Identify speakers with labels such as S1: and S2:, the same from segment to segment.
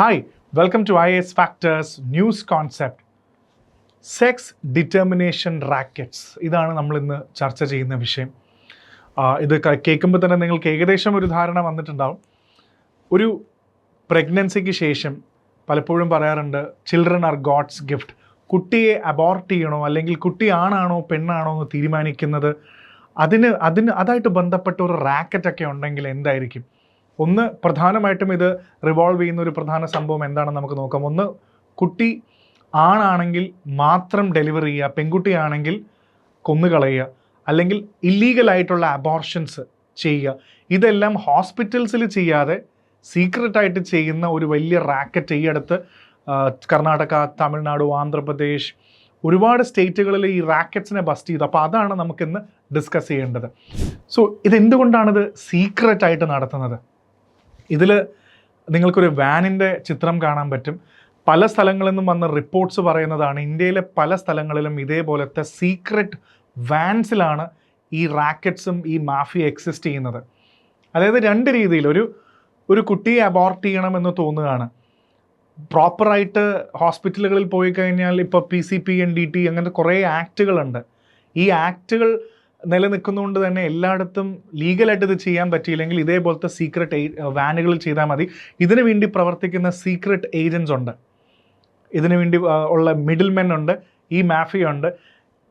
S1: Hi, welcome to IAS Factors News Concept. Sex determination rackets ഇതാണ് നമ്മൾ ഇന്ന് ചർച്ച ചെയ്യുന്ന വിഷയം. ഇത് കേൾക്കുമ്പോൾ തന്നെ നിങ്ങൾക്ക് ഏകദേശം ഒരു ധാരണ വന്നിട്ടുണ്ടാവും. ഒരു പ്രഗ്നൻസിക്ക് ശേഷം പലപ്പോഴും പറയാറുണ്ട് ചിൽഡ്രൻ ആർ ഗോഡ്സ് ഗിഫ്റ്റ്. കുട്ടിയെ അബോർട്ട് ചെയ്യണോ അല്ലെങ്കിൽ കുട്ടി ആണാണോ പെണ്ണാണോ എന്ന് തീരുമാനിക്കുന്നത് അതായിട്ട് ബന്ധപ്പെട്ട ഒരു റാക്കറ്റൊക്കെ ഉണ്ടെങ്കിൽ എന്തായിരിക്കും? ഒന്ന് പ്രധാനമായിട്ടും ഇത് റിവോൾവ് ചെയ്യുന്ന ഒരു പ്രധാന സംഭവം എന്താണെന്ന് നമുക്ക് നോക്കാം. ഒന്ന്, കുട്ടി ആണാണെങ്കിൽ മാത്രം ഡെലിവറി ചെയ്യുക, പെൺകുട്ടിയാണെങ്കിൽ കൊന്നുകളയുക, അല്ലെങ്കിൽ ഇല്ലീഗലായിട്ടുള്ള അബോർഷൻസ് ചെയ്യുക. ഇതെല്ലാം ഹോസ്പിറ്റൽസിൽ ചെയ്യാതെ സീക്രട്ടായിട്ട് ചെയ്യുന്ന ഒരു വലിയ റാക്കറ്റ് ഈ അടുത്ത് കർണാടക, തമിഴ്നാട്, ആന്ധ്രാപ്രദേശ് ഒരുപാട് സ്റ്റേറ്റുകളിൽ ഈ റാക്കറ്റ്സിനെ ബസ്റ്റ് ചെയ്തു. അപ്പോൾ അതാണ് നമുക്കിന്ന് ഡിസ്കസ് ചെയ്യേണ്ടത്. സോ ഇതെന്തുകൊണ്ടാണിത് സീക്രട്ടായിട്ട് നടത്തുന്നത്? ഇതിൽ നിങ്ങൾക്കൊരു വാനിൻ്റെ ചിത്രം കാണാൻ പറ്റും. പല സ്ഥലങ്ങളിൽ നിന്നും വന്ന റിപ്പോർട്ട്സ് പറയുന്നതാണ് ഇന്ത്യയിലെ പല സ്ഥലങ്ങളിലും ഇതേപോലത്തെ സീക്രട്ട് വാൻസിലാണ് ഈ റാക്കറ്റ്സും ഈ മാഫിയ എക്സിസ്റ്റ് ചെയ്യുന്നത്. അതായത് രണ്ട് രീതിയിൽ, ഒരു കുട്ടിയെ അബോർട്ട് ചെയ്യണമെന്ന് തോന്നുകയാണ്. പ്രോപ്പറായിട്ട് ഹോസ്പിറ്റലുകളിൽ പോയി കഴിഞ്ഞാൽ ഇപ്പോൾ PCPNDT അങ്ങനത്തെ കുറേ ആക്റ്റുകളുണ്ട്. ഈ ആക്റ്റുകൾ നിലനിൽക്കുന്നതുകൊണ്ട് തന്നെ എല്ലായിടത്തും ലീഗലായിട്ട് ഇത് ചെയ്യാൻ പറ്റിയില്ലെങ്കിൽ ഇതേപോലത്തെ സീക്രട്ട് വാനുകളിൽ ചെയ്താൽ മതി. ഇതിനു വേണ്ടി പ്രവർത്തിക്കുന്ന സീക്രട്ട് ഏജൻസ് ഉണ്ട്, ഇതിനു വേണ്ടി ഉള്ള മിഡിൽ മെൻ ഉണ്ട്, ഈ മാഫിയ ഉണ്ട്.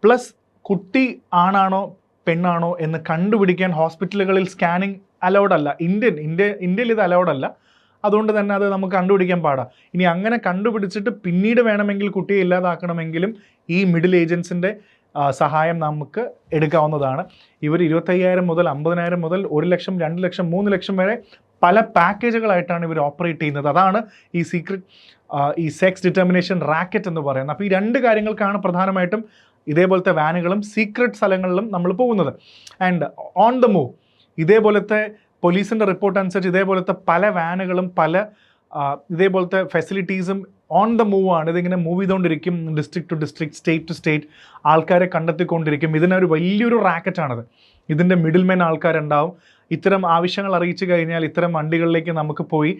S1: പ്ലസ് കുട്ടി ആണാണോ പെണ്ണാണോ എന്ന് കണ്ടുപിടിക്കാൻ ഹോസ്പിറ്റലുകളിൽ സ്കാനിങ് അലൗഡ് അല്ല. ഇന്ത്യയിൽ ഇത് അലൗഡ് അല്ല. അതുകൊണ്ട് തന്നെ അത് നമുക്ക് കണ്ടുപിടിക്കാൻ പാടാം. ഇനി അങ്ങനെ കണ്ടുപിടിച്ചിട്ട് പിന്നീട് വേണമെങ്കിൽ കുട്ടിയെ ഇല്ലാതാക്കണമെങ്കിലും ഈ മിഡിൽ ഏജൻസിൻ്റെ സഹായം നമുക്ക് എടുക്കാവുന്നതാണ്. ഇവർ 25,000 മുതൽ 50,000 മുതൽ 1 ലക്ഷം, 2 ലക്ഷം, 3 ലക്ഷം വരെ പല പാക്കേജുകളായിട്ടാണ് ഇവർ ഓപ്പറേറ്റ് ചെയ്യുന്നത്. അതാണ് ഈ സെക്സ് ഡിറ്റർമിനേഷൻ റാക്കറ്റ് എന്ന് പറയുന്നത്. അപ്പോൾ ഈ രണ്ട് കാര്യങ്ങൾക്കാണ് പ്രധാനമായിട്ടും ഇതേപോലത്തെ വാനുകളും സീക്രട്ട് സ്ഥലങ്ങളിലും നമ്മൾ പോകുന്നത്. ആൻഡ് ഓൺ ദ മൂവ് ഇതേപോലത്തെ പോലീസിൻ്റെ റിപ്പോർട്ട് അനുസരിച്ച് ഇതേപോലത്തെ പല വാനുകളും ഇതേപോലത്തെ ഫെസിലിറ്റീസും ഓൺ ദ മൂവ് ആണ്. ഇതിങ്ങനെ മൂവ് ചെയ്തുകൊണ്ടിരിക്കും, district to district, state to state ആൾക്കാരെ കണ്ടെത്തിക്കൊണ്ടിരിക്കും. ഇതിനൊരു വലിയൊരു റാക്കറ്റാണിത്. ഇതിൻ്റെ മിഡിൽ മെൻ ആൾക്കാരുണ്ടാവും. ഇത്തരം ആവശ്യങ്ങൾ അറിയിച്ചു കഴിഞ്ഞാൽ ഇത്തരം വണ്ടികളിലേക്ക് നമുക്ക് പോയി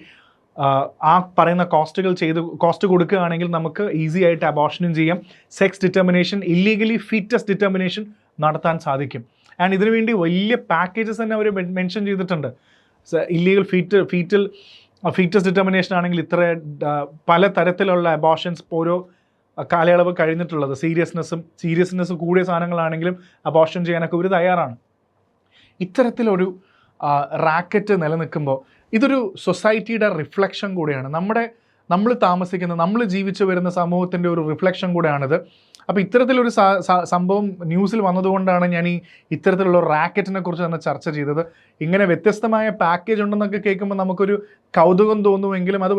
S1: ആ പറയുന്ന കോസ്റ്റ് കൊടുക്കുകയാണെങ്കിൽ നമുക്ക് ഈസി ആയിട്ട് അബോർഷനും ചെയ്യാം, sex determination, illegally foetus determination നടത്താൻ സാധിക്കും. ആൻഡ് ഇതിനു വേണ്ടി വലിയ പാക്കേജസ് തന്നെ അവർ മെൻഷൻ ചെയ്തിട്ടുണ്ട്. ഇല്ലീഗൽ ഫീറ്റസ് ഡിറ്റർമിനേഷൻ ആണെങ്കിൽ ഇത്ര പല തരത്തിലുള്ള അബോർഷൻസ് ഓരോ കാലയളവ് കഴിഞ്ഞിട്ടുള്ളത്, സീരിയസ്നെസ് കൂടിയ സാധനങ്ങളാണെങ്കിലും അബോർഷൻ ചെയ്യാനൊക്കെ ഇവർ തയ്യാറാണ്. ഇത്തരത്തിലൊരു റാക്കറ്റ് നിലനിൽക്കുമ്പോൾ ഇതൊരു സൊസൈറ്റിയുടെ റിഫ്ലക്ഷൻ കൂടെയാണ്. നമ്മൾ താമസിക്കുന്ന, നമ്മൾ ജീവിച്ചു വരുന്ന സമൂഹത്തിൻ്റെ ഒരു റിഫ്ലക്ഷൻ കൂടെയാണിത്. അപ്പോൾ ഇത്തരത്തിലൊരു സംഭവം ന്യൂസിൽ വന്നതുകൊണ്ടാണ് ഞാൻ ഇത്തരത്തിലുള്ള റാക്കറ്റിനെ കുറിച്ച് തന്നെ ചർച്ച ചെയ്തത്. ഇങ്ങനെ വ്യത്യസ്തമായ പാക്കേജ് ഉണ്ടെന്നൊക്കെ കേൾക്കുമ്പോൾ നമുക്കൊരു കൗതുകം തോന്നുമെങ്കിലും അത്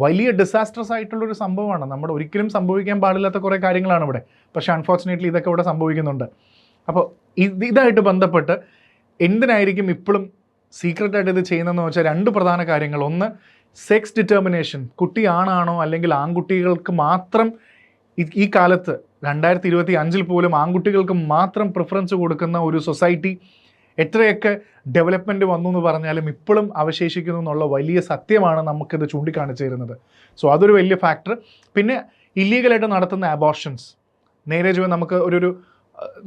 S1: വലിയ ഡിസാസ്റ്റർസ് ആയിട്ടുള്ളൊരു സംഭവമാണ്. നമ്മുടെ ഒരിക്കലും സംഭവിക്കാൻ പാടില്ലാത്ത കുറേ കാര്യങ്ങളാണ് ഇവിടെ. പക്ഷേ അൺഫോർച്ചുനേറ്റ്ലി ഇതൊക്കെ ഇവിടെ സംഭവിക്കുന്നുണ്ട്. അപ്പോൾ ഇതായിട്ട് ബന്ധപ്പെട്ട് എന്തിനായിരിക്കും ഇപ്പോഴും സീക്രട്ടായിട്ട് ഇത് ചെയ്യുന്നതെന്ന് വെച്ചാൽ രണ്ട് പ്രധാന കാര്യങ്ങൾ. ഒന്ന്, സെക്സ് ഡിറ്റർമിനേഷൻ, കുട്ടി ആണാണോ അല്ലെങ്കിൽ ആൺകുട്ടികൾക്ക് മാത്രം ഈ കാലത്ത് 2025 പോലും ആൺകുട്ടികൾക്ക് മാത്രം പ്രിഫറൻസ് കൊടുക്കുന്ന ഒരു സൊസൈറ്റി എത്രയൊക്കെ ഡെവലപ്മെൻറ്റ് വന്നു എന്ന് പറഞ്ഞാലും ഇപ്പോഴും അവശേഷിക്കുന്നു എന്നുള്ള വലിയ സത്യമാണ് നമുക്കിത് ചൂണ്ടിക്കാണിച്ചു തരുന്നത്. സോ അതൊരു വലിയ ഫാക്ടർ. പിന്നെ ഇല്ലീഗലായിട്ട് നടത്തുന്ന അബോർഷൻസ്, നമുക്ക് ഒരു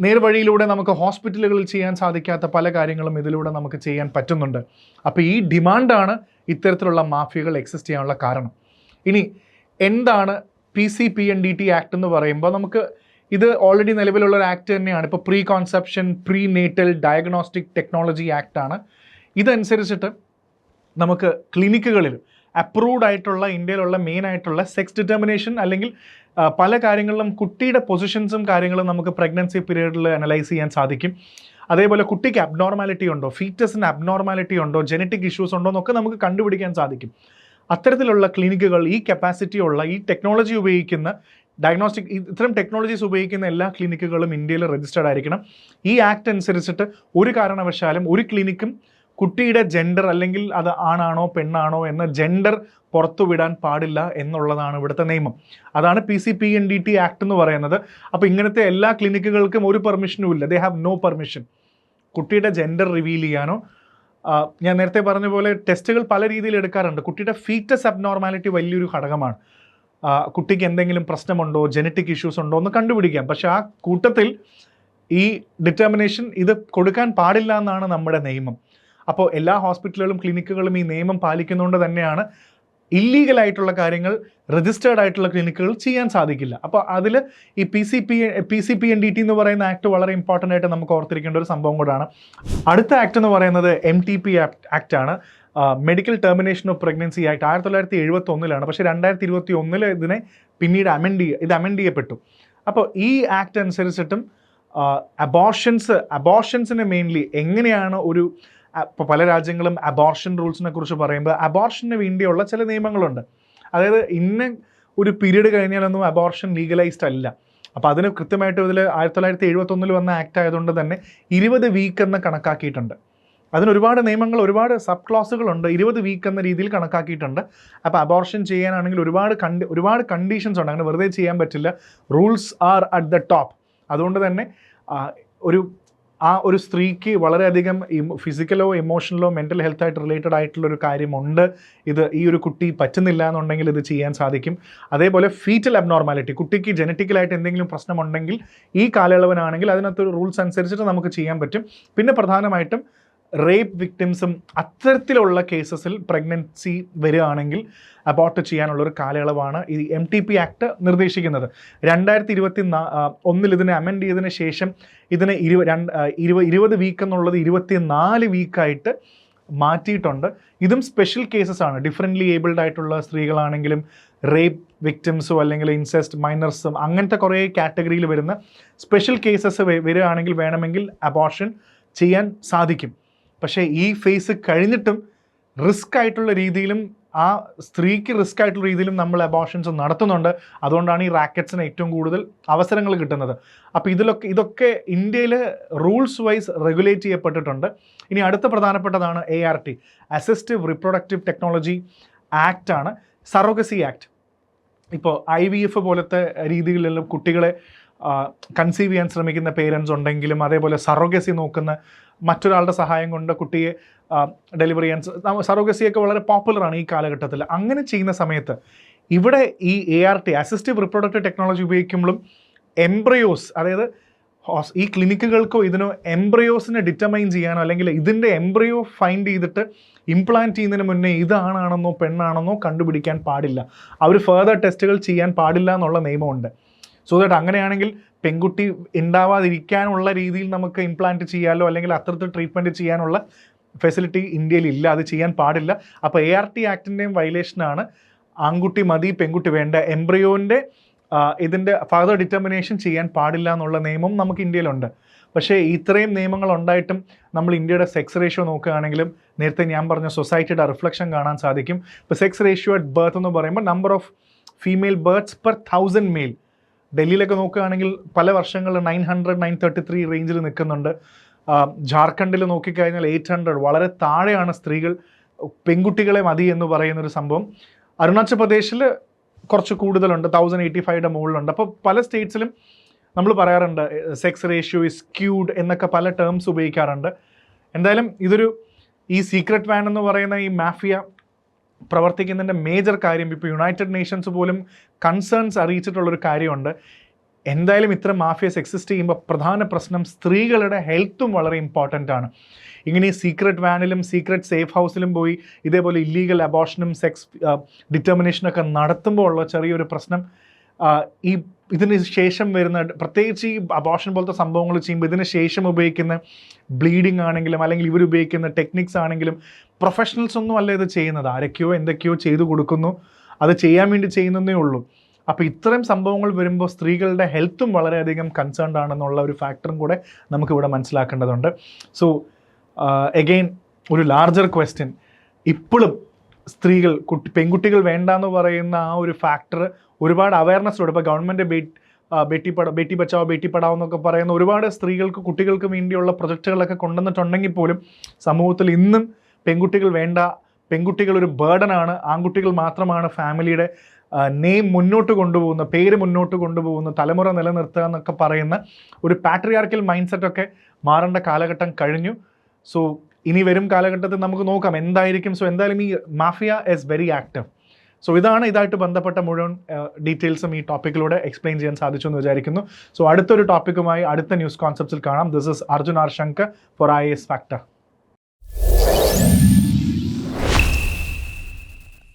S1: നേർവഴിയിലൂടെ നമുക്ക് ഹോസ്പിറ്റലുകളിൽ ചെയ്യാൻ സാധിക്കാത്ത പല കാര്യങ്ങളും ഇതിലൂടെ നമുക്ക് ചെയ്യാൻ പറ്റുന്നുണ്ട്. അപ്പോൾ ഈ ഡിമാൻഡാണ് ഇത്തരത്തിലുള്ള മാഫിയകൾ എക്സിസ്റ്റ് ചെയ്യാനുള്ള കാരണം. ഇനി എന്താണ് PCPNDT ആക്ട് എന്ന് പറയുമ്പോൾ ഇത് ഓൾറെഡി നിലവിലുള്ള ഒരു ആക്ട് തന്നെയാണ്. ഇപ്പോൾ pre conception pre natal diagnostic technology ആക്ടാണ്. ഇതനുസരിച്ചിട്ട് നമുക്ക് ക്ലിനിക്കുകളിൽ അപ്രൂവ്ഡ് ആയിട്ടുള്ള ഇന്ത്യയിലുള്ള മെയിൻ ആയിട്ടുള്ള സെക്സ് ഡിറ്റർമിനേഷൻ അല്ലെങ്കിൽ പല കാര്യങ്ങളിലും കുട്ടിയുടെ പൊസിഷൻസും കാര്യങ്ങളും നമുക്ക് പ്രഗ്നൻസി പീരീഡിൽ അനലൈസ് ചെയ്യാൻ സാധിക്കും. അതേപോലെ കുട്ടിക്ക് അബ്നോർമാലിറ്റി ഉണ്ടോ, ഫീറ്റസിന് അബ്നോർമാലിറ്റി ഉണ്ടോ, ജനറ്റിക് ഇഷ്യൂസ് ഉണ്ടോ എന്നൊക്കെ നമുക്ക് കണ്ടുപിടിക്കാൻ സാധിക്കും. അത്തരത്തിലുള്ള ക്ലിനിക്കുകൾ, ഈ കപ്പാസിറ്റി ഉള്ള, ഈ ടെക്നോളജി ഉപയോഗിക്കുന്ന ഇത്തരം ടെക്നോളജീസ് ഉപയോഗിക്കുന്ന എല്ലാ ക്ലിനിക്കുകളും ഇന്ത്യയിൽ രജിസ്റ്റേർഡ് ആയിരിക്കണം. ഈ ആക്ട് അനുസരിച്ചിട്ട് ഒരു കാരണവശാലും ഒരു ക്ലിനിക്കും കുട്ടിയുടെ ജെൻഡർ അല്ലെങ്കിൽ അത് ആണാണോ പെണ്ണാണോ എന്ന ജെൻഡർ പുറത്തുവിടാൻ പാടില്ല എന്നുള്ളതാണ് ഇവിടുത്തെ നിയമം. അതാണ് PCPNDT ആക്ട് എന്ന് പറയുന്നത്. അപ്പോൾ ഇങ്ങനത്തെ എല്ലാ ക്ലിനിക്കുകൾക്കും ഒരു പെർമിഷനും ഇല്ല. ദേ ഹാവ് നോ പെർമിഷൻ കുട്ടിയുടെ ജെൻഡർ റിവീൽ ചെയ്യാനോ ഞാൻ നേരത്തെ പറഞ്ഞ പോലെ ടെസ്റ്റുകൾ പല രീതിയിൽ എടുക്കാറുണ്ട്. കുട്ടിയുടെ ഫീറ്റസ് അബ്നോർമാലിറ്റി വലിയൊരു ഘടകമാണ്. കുട്ടിക്ക് എന്തെങ്കിലും പ്രശ്നമുണ്ടോ, ജനറ്റിക് ഇഷ്യൂസ് ഉണ്ടോ എന്ന് കണ്ടുപിടിക്കാം. പക്ഷെ ആ കൂട്ടത്തിൽ ഈ ഡിറ്റർമിനേഷൻ ഇത് കൊടുക്കാൻ പാടില്ല എന്നാണ് നമ്മുടെ നിയമം. അപ്പോൾ എല്ലാ ഹോസ്പിറ്റലുകളും ക്ലിനിക്കുകളും ഈ നിയമം പാലിക്കുന്നതുകൊണ്ട് തന്നെയാണ് ഇല്ലീഗലായിട്ടുള്ള കാര്യങ്ങൾ രജിസ്റ്റേർഡ് ആയിട്ടുള്ള ക്ലിനിക്കുകൾ ചെയ്യാൻ സാധിക്കില്ല. അപ്പോൾ അതിൽ ഈ PCPNDT എന്ന് പറയുന്ന ആക്ട് വളരെ ഇമ്പോർട്ടൻ്റ് ആയിട്ട് നമുക്ക് ഓർത്തിരിക്കേണ്ട ഒരു സംഭവം കൂടാണ്. അടുത്ത ആക്ട് എന്ന് പറയുന്നത് MTP ആക്ട് ആണ്, medical termination of pregnancy act. 1971 പക്ഷേ 2021 ഇതിനെ പിന്നീട് അമെൻഡ് ചെയ്യപ്പെട്ടു. അപ്പോൾ ഈ ആക്ട് അനുസരിച്ചിട്ടും അബോർഷൻസിന് മെയിൻലി എങ്ങനെയാണ് ഇപ്പോൾ പല രാജ്യങ്ങളും അബോർഷൻ റൂൾസിനെ കുറിച്ച് പറയുമ്പോൾ അബോർഷന് വേണ്ടിയുള്ള ചില നിയമങ്ങളുണ്ട്. അതായത് ഇന്ന ഒരു പീരീഡ് കഴിഞ്ഞാലൊന്നും അബോർഷൻ ലീഗലൈസ്ഡ് അല്ല. അപ്പോൾ അതിന് കൃത്യമായിട്ട് ഇതിൽ 1971 വന്ന ആക്ട് ആയതുകൊണ്ട് തന്നെ 20 വീക്ക് എന്ന് കണക്കാക്കിയിട്ടുണ്ട്. അതിന് ഒരുപാട് നിയമങ്ങൾ, ഒരുപാട് സബ് ക്ലോസുകളുണ്ട്. 20 വീക്ക് എന്ന രീതിയിൽ കണക്കാക്കിയിട്ടുണ്ട്. അപ്പോൾ അബോർഷൻ ചെയ്യാനാണെങ്കിൽ ഒരുപാട് കണ്ടീഷൻസ് ഉണ്ട്. അങ്ങനെ വെറുതെ ചെയ്യാൻ പറ്റില്ല. Rules R at the top. അതുകൊണ്ട് തന്നെ ഒരു സ്ത്രീക്ക് വളരെയധികം ഫിസിക്കലോ ഇമോഷണലോ മെൻ്റൽ ഹെൽത്തായിട്ട് റിലേറ്റഡ് ആയിട്ടുള്ളൊരു കാര്യമുണ്ട്. ഈ ഒരു കുട്ടി പറ്റുന്നില്ല എന്നുണ്ടെങ്കിൽ ഇത് ചെയ്യാൻ സാധിക്കും. അതേപോലെ ഫീറ്റൽ അബ്നോർമാലിറ്റി, കുട്ടിക്ക് ജനറ്റിക്കലായിട്ട് എന്തെങ്കിലും പ്രശ്നമുണ്ടെങ്കിൽ ഈ കാലയളവിനാണെങ്കിൽ അതിനകത്തൊരു റൂൾസ് അനുസരിച്ചിട്ട് നമുക്ക് ചെയ്യാൻ പറ്റും. പിന്നെ പ്രധാനമായിട്ടും റേപ്പ് വിക്ടിംസും അത്തരത്തിലുള്ള കേസസിൽ പ്രഗ്നൻസി വരികയാണെങ്കിൽ അബോർട്ട് ചെയ്യാനുള്ളൊരു കാലയളവാണ് ഈ MTP ആക്ട് നിർദ്ദേശിക്കുന്നത്. 2021 ഇതിനെ അമെൻഡ് ചെയ്തതിന് ശേഷം ഇതിനെ 20 വീക്ക് എന്നുള്ളത് 24 വീക്കായിട്ട് മാറ്റിയിട്ടുണ്ട്. ഇതും സ്പെഷ്യൽ കേസസ് ആണ്. ഡിഫറെൻ്റ്ലി ഏബിൾഡ് ആയിട്ടുള്ള സ്ത്രീകളാണെങ്കിലും റേപ്പ് വിക്ടിംസോ അല്ലെങ്കിൽ ഇൻസെസ്റ്റ് മൈനർസും അങ്ങനത്തെ കുറേ കാറ്റഗറിയിൽ വരുന്ന സ്പെഷ്യൽ കേസസ് വരികയാണെങ്കിൽ വേണമെങ്കിൽ അബോർഷൻ ചെയ്യാൻ സാധിക്കും. പക്ഷേ ഈ ഫേസ് കഴിഞ്ഞിട്ടും റിസ്ക് ആയിട്ടുള്ള രീതിയിലും ആ സ്ത്രീക്ക് റിസ്ക് ആയിട്ടുള്ള രീതിയിലും നമ്മൾ അബോർഷൻസ് നടത്തുന്നുണ്ട്. അതുകൊണ്ടാണ് ഈ റാക്കറ്റ്സിന് ഏറ്റവും കൂടുതൽ അവസരങ്ങൾ കിട്ടുന്നത്. അപ്പോൾ ഇതൊക്കെ ഇന്ത്യയിൽ റൂൾസ് വൈസ് റെഗുലേറ്റ് ചെയ്യപ്പെട്ടിട്ടുണ്ട്. ഇനി അടുത്ത പ്രധാനപ്പെട്ടതാണ് ART, assistive reproductive technology act ആണ്. Surrogacy act. ഇപ്പോൾ IVF പോലത്തെ രീതിയിലെല്ലാം കുട്ടികളെ കൺസീവ് ചെയ്യാൻ ശ്രമിക്കുന്ന പേരൻസ് ഉണ്ടെങ്കിലും, അതേപോലെ സറോഗസി നോക്കുന്ന മറ്റൊരാളുടെ സഹായം കൊണ്ട് കുട്ടിയെ ഡെലിവറി ചെയ്യാൻ, സറോഗസിയൊക്കെ വളരെ പോപ്പുലറാണ് ഈ കാലഘട്ടത്തിൽ. അങ്ങനെ ചെയ്യുന്ന സമയത്ത് ഇവിടെ ഈ ART, അസിസ്റ്റീവ് റിപ്രൊഡക്റ്റീവ് ടെക്നോളജി ഉപയോഗിക്കുമ്പോഴും എംബ്രയോസ്, അതായത് ഈ ക്ലിനിക്കുകൾക്കോ ഇതിനോ എംബ്രയോസിനെ ഡിറ്റർമൈൻ ചെയ്യാനോ അല്ലെങ്കിൽ ഇതിൻ്റെ എംബ്രയോ ഫൈൻഡ് ചെയ്തിട്ട് ഇംപ്ലാന്റ് ചെയ്യുന്നതിന് മുന്നേ ഇതാണാണെന്നോ പെണ്ണാണെന്നോ കണ്ടുപിടിക്കാൻ പാടില്ല. അവർ ഫർദർ ടെസ്റ്റുകൾ ചെയ്യാൻ പാടില്ല എന്നുള്ള നിയമമുണ്ട്. സോ ദാറ്റ് അങ്ങനെയാണെങ്കിൽ പെൺകുട്ടി ഉണ്ടാവാതിരിക്കാനുള്ള രീതിയിൽ നമുക്ക് ഇംപ്ലാന്റ് ചെയ്യാലോ അല്ലെങ്കിൽ അത്തരത്തിൽ ട്രീറ്റ്മെൻറ്റ് ചെയ്യാനുള്ള ഫെസിലിറ്റി ഇന്ത്യയിൽ ഇല്ല. അത് ചെയ്യാൻ പാടില്ല. അപ്പോൾ ART ആക്ടിൻ്റെയും വയലേഷനാണ്. ആൺകുട്ടി മതി പെൺകുട്ടി വേണ്ട, എംബ്രിയോൻ്റെ ഇതിൻ്റെ ഫർദർ ഡിറ്റർമിനേഷൻ ചെയ്യാൻ പാടില്ല എന്നുള്ള നിയമം നമുക്ക് ഇന്ത്യയിലുണ്ട്. പക്ഷേ ഇത്രയും നിയമങ്ങൾ ഉണ്ടായിട്ടും നമ്മൾ ഇന്ത്യയുടെ സെക്സ് റേഷ്യോ നോക്കുകയാണെങ്കിലും നേരത്തെ ഞാൻ പറഞ്ഞ സൊസൈറ്റിയുടെ റിഫ്ലക്ഷൻ കാണാൻ സാധിക്കും. ഇപ്പോൾ സെക്സ് റേഷ്യോ അറ്റ് ബർത്ത് എന്ന് പറയുമ്പോൾ number of female births per 1000 male. ഡൽഹിയിലൊക്കെ നോക്കുകയാണെങ്കിൽ പല വർഷങ്ങളിൽ 900, 933 റേഞ്ചിൽ നിൽക്കുന്നുണ്ട്. ജാർഖണ്ഡിൽ നോക്കിക്കഴിഞ്ഞാൽ 800, വളരെ താഴെയാണ് സ്ത്രീകൾ, പെൺകുട്ടികളെ മതി എന്ന് പറയുന്നൊരു സംഭവം. അരുണാചൽ പ്രദേശിൽ കുറച്ച് കൂടുതലുണ്ട്, 1085 മുകളിലുണ്ട്. അപ്പോൾ പല സ്റ്റേറ്റ്സിലും നമ്മൾ പറയാറുണ്ട് സെക്സ് റേഷ്യോ ഇസ് സ്ക്യൂഡ് എന്നൊക്കെ പല ടേംസ് ഉപയോഗിക്കാറുണ്ട്. എന്തായാലും ഈ സീക്രട്ട് വാൻ എന്ന് പറയുന്ന ഈ മാഫിയ പ്രവർത്തിക്കുന്നതിൻ്റെ മേജർ കാര്യം ഇപ്പോൾ യുണൈറ്റഡ് നേഷൻസ് പോലും കൺസേൺസ് അറിയിച്ചിട്ടുള്ളൊരു കാര്യമുണ്ട്. എന്തായാലും ഇത്തരം മാഫിയസ് എക്സിസ്റ്റ് ചെയ്യുമ്പോൾ പ്രധാന പ്രശ്നം സ്ത്രീകളുടെ ഹെൽത്തും വളരെ ഇമ്പോർട്ടൻ്റ് ആണ്. ഇങ്ങനെ ഈ സീക്രട്ട് വാനിലും സീക്രട്ട് സേഫ് ഹൗസിലും പോയി ഇതേപോലെ ഇല്ലീഗൽ അബോർഷനും സെക്സ് ഡിറ്റർമിനേഷനൊക്കെ നടത്തുമ്പോൾ ഉള്ള ചെറിയൊരു പ്രശ്നം, ഇതിന് ശേഷം വരുന്ന, പ്രത്യേകിച്ച് ഈ അബോർഷൻ പോലത്തെ സംഭവങ്ങൾ ചെയ്യുമ്പോൾ ഇതിന് ശേഷം ഉപയോഗിക്കുന്ന ബ്ലീഡിങ് ആണെങ്കിലും അല്ലെങ്കിൽ ഇവരുപയോഗിക്കുന്ന ടെക്നിക്സ് ആണെങ്കിലും പ്രൊഫഷണൽസ് ഒന്നും അല്ല ഇത് ചെയ്യുന്നത്. ആരൊക്കെയോ എന്തൊക്കെയോ ചെയ്തു കൊടുക്കുന്നു, അത് ചെയ്യാൻ വേണ്ടി ചെയ്യുന്നതേ ഉള്ളൂ. അപ്പോൾ ഇത്തരം സംഭവങ്ങൾ വരുമ്പോൾ സ്ത്രീകളുടെ ഹെൽത്തും വളരെയധികം കൺസേൺഡ് ആണെന്നുള്ള ഒരു ഫാക്ടറും കൂടെ നമുക്കിവിടെ മനസ്സിലാക്കേണ്ടതുണ്ട്. സോ എഗെയിൻ ഒരു ലാർജർ ക്വസ്റ്റ്യൻ, ഇപ്പോഴും സ്ത്രീകൾ പെൺകുട്ടികൾ വേണ്ടാന്ന് പറയുന്ന ആ ഒരു ഫാക്ടർ ഒരുപാട് അവയർനെസ്സിലൂടെ, ഇപ്പോൾ ഗവൺമെൻറ് ബേട്ടി ബച്ചാവോ ബേട്ടി പഠാവോ എന്നൊക്കെ പറയുന്ന ഒരുപാട് സ്ത്രീകൾക്ക് കുട്ടികൾക്ക് വേണ്ടിയുള്ള പ്രൊജക്റ്റുകളൊക്കെ കൊണ്ടുവന്നിട്ടുണ്ടെങ്കിൽ പോലും സമൂഹത്തിൽ ഇന്നും പെൺകുട്ടികൾ വേണ്ട, പെൺകുട്ടികൾ ഒരു ബേർഡനാണ്, ആൺകുട്ടികൾ മാത്രമാണ് ഫാമിലിയുടെ നെയിം മുന്നോട്ട് കൊണ്ടുപോകുന്ന, പേര് മുന്നോട്ട് കൊണ്ടുപോകുന്ന, തലമുറ നിലനിർത്തുക എന്നൊക്കെ പറയുന്ന ഒരു പാട്രിയാർക്കൽ മൈൻഡ് സെറ്റൊക്കെ മാറേണ്ട കാലഘട്ടം കഴിഞ്ഞു. സോ ഇനി വരും കാലഘട്ടത്തിൽ നമുക്ക് നോക്കാം എന്തായിരിക്കും. സോ എന്തായാലും ഈ mafia is very active. So ഇതായിട്ട് ബന്ധപ്പെട്ട മുഴുവൻ ഡീറ്റെയിൽസും ഈ ടോപ്പിക്കിലൂടെ എക്സ്പ്ലെയിൻ ചെയ്യാൻ സാധിച്ചു എന്ന് വിചാരിക്കുന്നു. സോ അടുത്തൊരു ടോപ്പിക്കുമായി അടുത്ത ന്യൂസ് കോൺസെപ്റ്റ്സിൽ കാണാം. This is Arjun R Shankar for IAS Factor.